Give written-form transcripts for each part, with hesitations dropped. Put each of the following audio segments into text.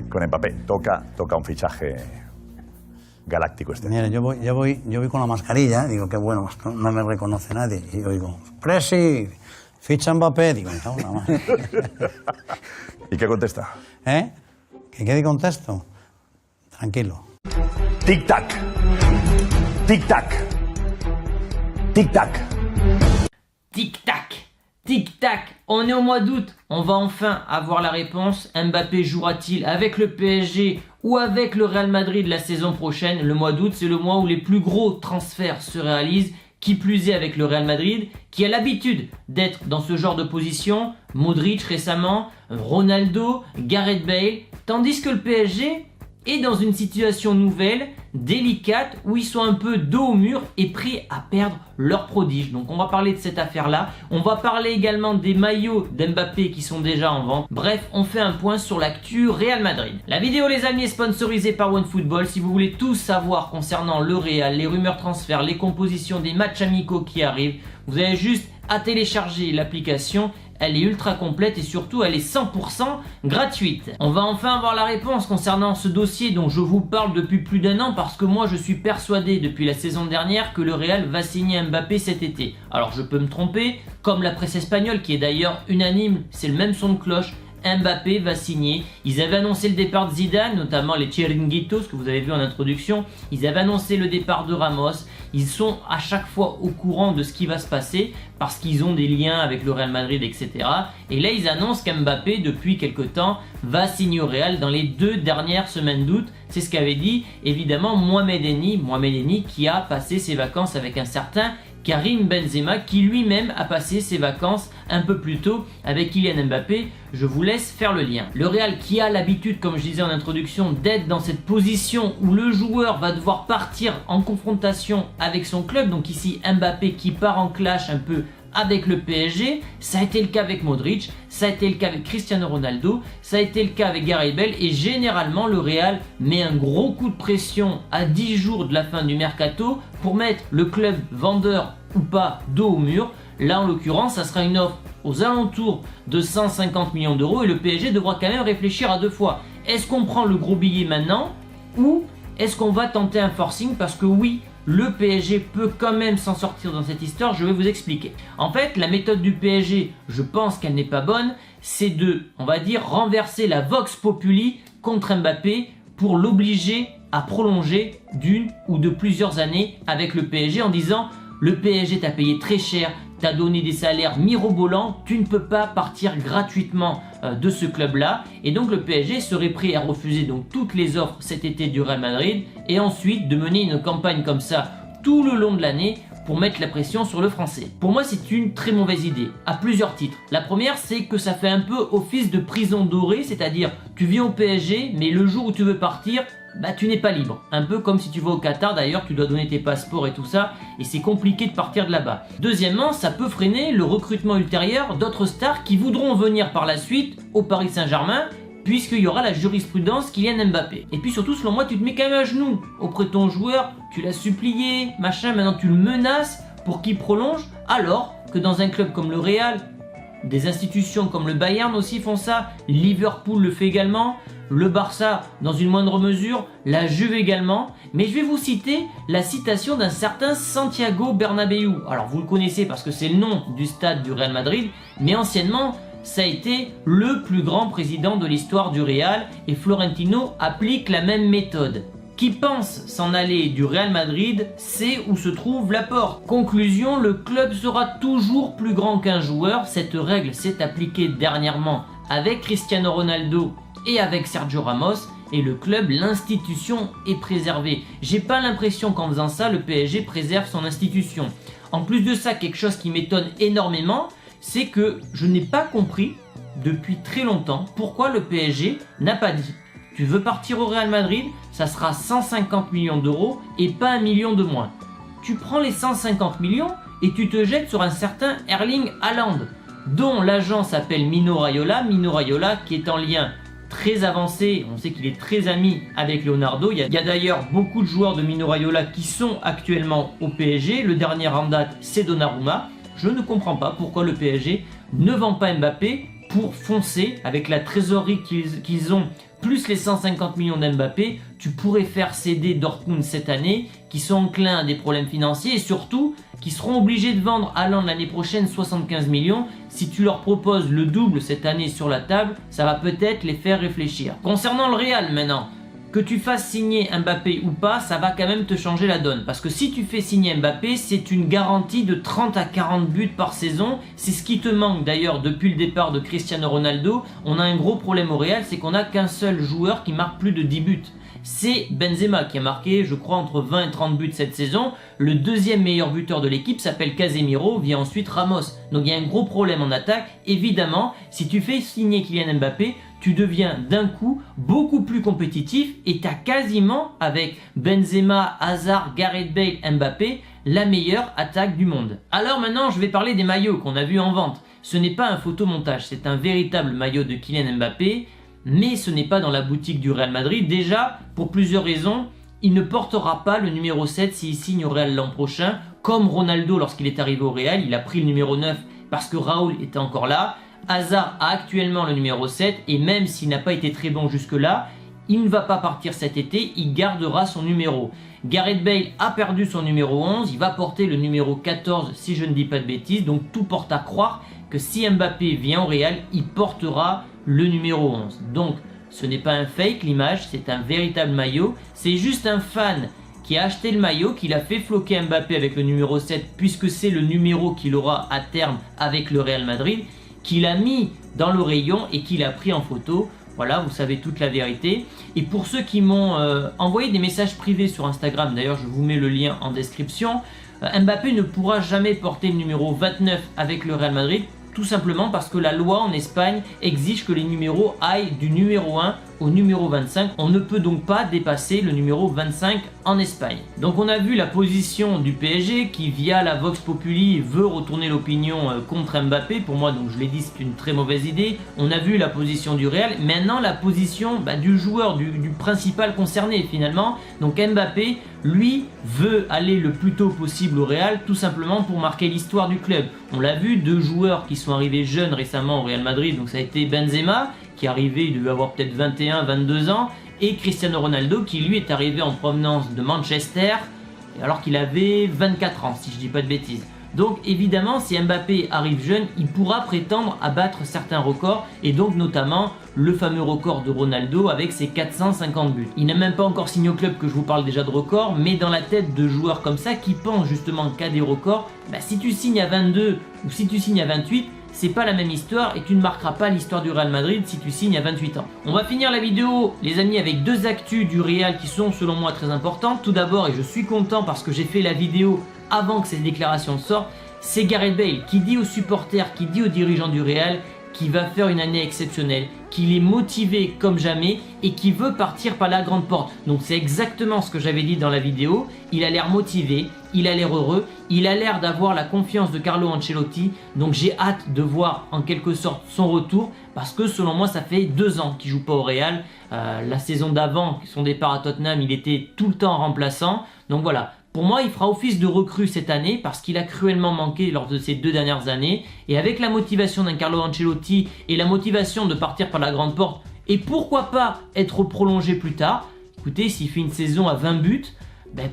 Con Mbappé, toca un fichaje galáctico este. Mira, yo voy con la mascarilla, digo que bueno, no me reconoce nadie. Y yo digo, Presi, ficha Mbappé. Digo, me cago en la madre. ¿Y qué contesta? ¿Qué contesto? Tranquilo. Tic-tac. Tic-tac. Tic-tac. Tic-tac. Tic-tac. On est au mois d'août. On va enfin avoir la réponse. Mbappé jouera-t-il avec le PSG ou avec le Real Madrid la saison prochaine? Le mois d'août, c'est le mois où les plus gros transferts se réalisent. Qui plus est avec le Real Madrid, qui a l'habitude d'être dans ce genre de position. Modric récemment, Ronaldo, Gareth Bale. Tandis que le PSG est dans une situation nouvelle, délicate, où ils sont un peu dos au mur et prêts à perdre leur prodige. Donc on va parler de cette affaire-là. On va parler également des maillots d'Mbappé qui sont déjà en vente. Bref, on fait un point sur l'actu Real Madrid. La vidéo, les amis, est sponsorisée par OneFootball. Si vous voulez tout savoir concernant le Real, les rumeurs transferts, les compositions des matchs amicaux qui arrivent, vous avez juste à télécharger l'application. Elle est ultra complète et surtout elle est 100% gratuite. On va enfin avoir la réponse concernant ce dossier dont je vous parle depuis plus d'un an, parce que moi je suis persuadé depuis la saison dernière que le Real va signer Mbappé cet été. Alors je peux me tromper, comme la presse espagnole qui est d'ailleurs unanime, c'est le même son de cloche. Mbappé va signer. Ils avaient annoncé le départ de Zidane, notamment les Chiringuitos que vous avez vu en introduction. Ils avaient annoncé le départ de Ramos. Ils sont à chaque fois au courant de ce qui va se passer parce qu'ils ont des liens avec le Real Madrid, etc. Et là, ils annoncent qu'Mbappé, depuis quelque temps, va signer au Real dans les 2 dernières semaines d'août. C'est ce qu'avait dit évidemment Mohamed Eni qui a passé ses vacances avec un certain Karim Benzema, qui lui-même a passé ses vacances un peu plus tôt avec Kylian Mbappé. Je vous laisse faire le lien. Le Real qui a l'habitude, comme je disais en introduction, d'être dans cette position où le joueur va devoir partir en confrontation avec son club. Donc ici Mbappé qui part en clash un peu avec le PSG, ça a été le cas avec Modric, ça a été le cas avec Cristiano Ronaldo, ça a été le cas avec Gareth Bale, et généralement le Real met un gros coup de pression à 10 jours de la fin du mercato pour mettre le club vendeur ou pas dos au mur. Là en l'occurrence ça sera une offre aux alentours de 150 millions d'euros et le PSG devra quand même réfléchir à 2 fois. Est-ce qu'on prend le gros billet maintenant ou est-ce qu'on va tenter un forcing? Parce que oui, le PSG peut quand même s'en sortir dans cette histoire, je vais vous expliquer. En fait, la méthode du PSG, je pense qu'elle n'est pas bonne, c'est de, on va dire, renverser la vox populi contre Mbappé pour l'obliger à prolonger d'une ou de plusieurs années avec le PSG en disant « Le PSG t'a payé très cher, t'as donné des salaires mirobolants, tu ne peux pas partir gratuitement de ce club-là. » Et donc le PSG serait prêt à refuser donc toutes les offres cet été du Real Madrid et ensuite de mener une campagne comme ça tout le long de l'année pour mettre la pression sur le français. Pour moi, c'est une très mauvaise idée, à plusieurs titres. La première, c'est que ça fait un peu office de prison dorée, c'est-à-dire tu viens au PSG, mais le jour où tu veux partir, bah tu n'es pas libre. Un peu comme si tu vas au Qatar, d'ailleurs, tu dois donner tes passeports et tout ça, et c'est compliqué de partir de là-bas. Deuxièmement, ça peut freiner le recrutement ultérieur d'autres stars qui voudront venir par la suite au Paris Saint-Germain, puisqu'il y aura la jurisprudence Kylian Mbappé. Et puis surtout, selon moi, tu te mets quand même à genoux auprès de ton joueur, tu l'as supplié, machin, maintenant tu le menaces pour qu'il prolonge, alors que dans un club comme le Real, des institutions comme le Bayern aussi font ça, Liverpool le fait également, le Barça dans une moindre mesure, la Juve également, mais je vais vous citer la citation d'un certain Santiago Bernabéu. Alors vous le connaissez parce que c'est le nom du stade du Real Madrid, mais anciennement ça a été le plus grand président de l'histoire du Real et Florentino applique la même méthode. Qui pense s'en aller du Real Madrid sait où se trouve la porte. Conclusion, le club sera toujours plus grand qu'un joueur. Cette règle s'est appliquée dernièrement avec Cristiano Ronaldo et avec Sergio Ramos, et le club, l'institution est préservée. J'ai pas l'impression qu'en faisant ça, le PSG préserve son institution. En plus de ça, quelque chose qui m'étonne énormément, c'est que je n'ai pas compris depuis très longtemps pourquoi le PSG n'a pas dit tu veux partir au Real Madrid, ça sera 150 millions d'euros et pas 1 million de moins. Tu prends les 150 millions et tu te jettes sur un certain Erling Haaland, dont l'agent s'appelle Mino Raiola. Mino Raiola qui est en lien très avancé, on sait qu'il est très ami avec Leonardo. Il y a d'ailleurs beaucoup de joueurs de Mino Raiola qui sont actuellement au PSG. Le dernier en date, c'est Donnarumma. Je ne comprends pas pourquoi le PSG ne vend pas Mbappé pour foncer avec la trésorerie qu'ils ont, plus les 150 millions d'Mbappé, tu pourrais faire céder Dortmund cette année, qui sont enclins à des problèmes financiers et surtout qui seront obligés de vendre Haaland l'année prochaine 75 millions. Si tu leur proposes le double cette année sur la table, ça va peut-être les faire réfléchir. Concernant le Real maintenant, que tu fasses signer Mbappé ou pas, ça va quand même te changer la donne. Parce que si tu fais signer Mbappé, c'est une garantie de 30 à 40 buts par saison. C'est ce qui te manque d'ailleurs depuis le départ de Cristiano Ronaldo. On a un gros problème au Real, c'est qu'on n'a qu'un seul joueur qui marque plus de 10 buts. C'est Benzema qui a marqué, je crois, entre 20 et 30 buts cette saison. Le deuxième meilleur buteur de l'équipe s'appelle Casemiro, vient ensuite Ramos. Donc il y a un gros problème en attaque. Évidemment, si tu fais signer Kylian Mbappé, tu deviens d'un coup beaucoup plus compétitif et tu as quasiment, avec Benzema, Hazard, Gareth Bale, Mbappé, la meilleure attaque du monde. Alors maintenant, je vais parler des maillots qu'on a vus en vente. Ce n'est pas un photomontage, c'est un véritable maillot de Kylian Mbappé, mais ce n'est pas dans la boutique du Real Madrid. Déjà, pour plusieurs raisons, il ne portera pas le numéro 7 s'il signe au Real l'an prochain. Comme Ronaldo lorsqu'il est arrivé au Real, il a pris le numéro 9 parce que Raoul était encore là. Hazard a actuellement le numéro 7 et même s'il n'a pas été très bon jusque-là, il ne va pas partir cet été, il gardera son numéro. Gareth Bale a perdu son numéro 11, il va porter le numéro 14 si je ne dis pas de bêtises, donc tout porte à croire que si Mbappé vient au Real, il portera le numéro 11. Donc ce n'est pas un fake l'image, c'est un véritable maillot, c'est juste un fan qui a acheté le maillot, qui l'a fait floquer Mbappé avec le numéro 7 puisque c'est le numéro qu'il aura à terme avec le Real Madrid, qu'il a mis dans le rayon et qu'il a pris en photo. Voilà, vous savez toute la vérité. Et pour ceux qui m'ont envoyé des messages privés sur Instagram, d'ailleurs je vous mets le lien en description, Mbappé ne pourra jamais porter le numéro 29 avec le Real Madrid, tout simplement parce que la loi en Espagne exige que les numéros aillent du numéro 1 au numéro 25. On ne peut donc pas dépasser le numéro 25 en Espagne. Donc on a vu la position du PSG qui, via la Vox Populi, veut retourner l'opinion contre Mbappé. Pour moi, donc je l'ai dit, c'est une très mauvaise idée. On a vu la position du Real. Maintenant, la position du joueur, du principal concerné finalement. Donc Mbappé, lui, veut aller le plus tôt possible au Real, tout simplement pour marquer l'histoire du club. On l'a vu, deux joueurs qui sont arrivés jeunes récemment au Real Madrid. Donc ça a été Benzema, qui est arrivé, il devait avoir peut-être 21, 22 ans, et Cristiano Ronaldo, qui lui est arrivé en provenance de Manchester, alors qu'il avait 24 ans, si je dis pas de bêtises. Donc évidemment, si Mbappé arrive jeune, il pourra prétendre à battre certains records, et donc notamment le fameux record de Ronaldo avec ses 450 buts. Il n'a même pas encore signé au club que je vous parle déjà de records, mais dans la tête de joueurs comme ça, qui pensent justement qu'à des records, si tu signes à 22 ou si tu signes à 28, c'est pas la même histoire et tu ne marqueras pas l'histoire du Real Madrid si tu signes à 28 ans. On va finir la vidéo, les amis, avec deux actus du Real qui sont selon moi très importantes. Tout d'abord, et je suis content parce que j'ai fait la vidéo avant que ces déclarations sortent, c'est Gareth Bale qui dit aux supporters, qui dit aux dirigeants du Real qu'il va faire une année exceptionnelle, qu'il est motivé comme jamais et qu'il veut partir par la grande porte. Donc c'est exactement ce que j'avais dit dans la vidéo. Il a l'air motivé, il a l'air heureux, il a l'air d'avoir la confiance de Carlo Ancelotti. Donc j'ai hâte de voir en quelque sorte son retour parce que selon moi ça fait 2 ans qu'il ne joue pas au Real. La saison d'avant, son départ à Tottenham, il était tout le temps remplaçant. Donc voilà. Pour moi, il fera office de recrue cette année parce qu'il a cruellement manqué lors de ces 2 dernières années. Et avec la motivation d'un Carlo Ancelotti et la motivation de partir par la grande porte et pourquoi pas être prolongé plus tard, écoutez, s'il fait une saison à 20 buts,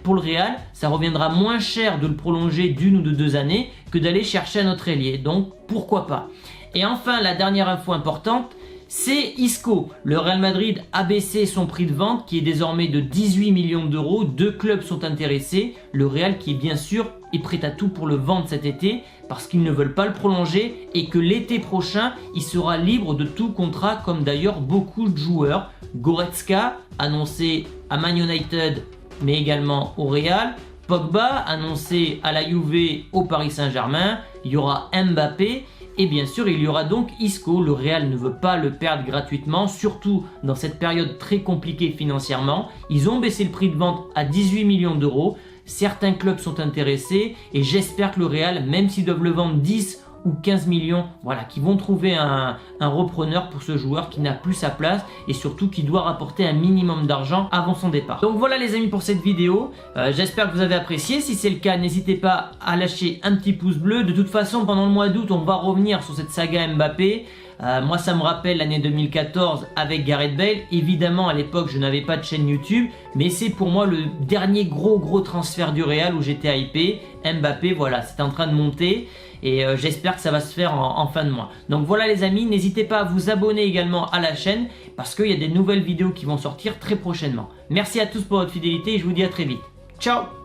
pour le Real, ça reviendra moins cher de le prolonger d'1 ou de 2 années que d'aller chercher un autre ailier. Donc pourquoi pas. Et enfin, la dernière info importante, c'est Isco. Le Real Madrid a baissé son prix de vente qui est désormais de 18 millions d'euros. 2 clubs sont intéressés. Le Real qui bien sûr est prêt à tout pour le vendre cet été parce qu'ils ne veulent pas le prolonger et que l'été prochain il sera libre de tout contrat comme d'ailleurs beaucoup de joueurs. Goretzka annoncé à Man United mais également au Real. Pogba annoncé à la Juve au Paris Saint-Germain. Il y aura Mbappé. Et bien sûr, il y aura donc Isco. Le Real ne veut pas le perdre gratuitement, surtout dans cette période très compliquée financièrement. Ils ont baissé le prix de vente à 18 millions d'euros. Certains clubs sont intéressés et j'espère que le Real, même s'ils doivent le vendre 10 ou 15 millions, voilà, qui vont trouver un repreneur pour ce joueur qui n'a plus sa place et surtout qui doit rapporter un minimum d'argent avant son départ. Donc voilà les amis pour cette vidéo, j'espère que vous avez apprécié. Si c'est le cas, n'hésitez pas à lâcher un petit pouce bleu. De toute façon, pendant le mois d'août, on va revenir sur cette saga Mbappé. Moi, ça me rappelle l'année 2014 avec Gareth Bale. Évidemment, à l'époque, je n'avais pas de chaîne YouTube, mais c'est pour moi le dernier gros transfert du Real où j'étais hypé. Mbappé, voilà, c'est en train de monter et j'espère que ça va se faire en fin de mois. Donc voilà les amis, n'hésitez pas à vous abonner également à la chaîne parce qu'il y a des nouvelles vidéos qui vont sortir très prochainement. Merci à tous pour votre fidélité et je vous dis à très vite. Ciao!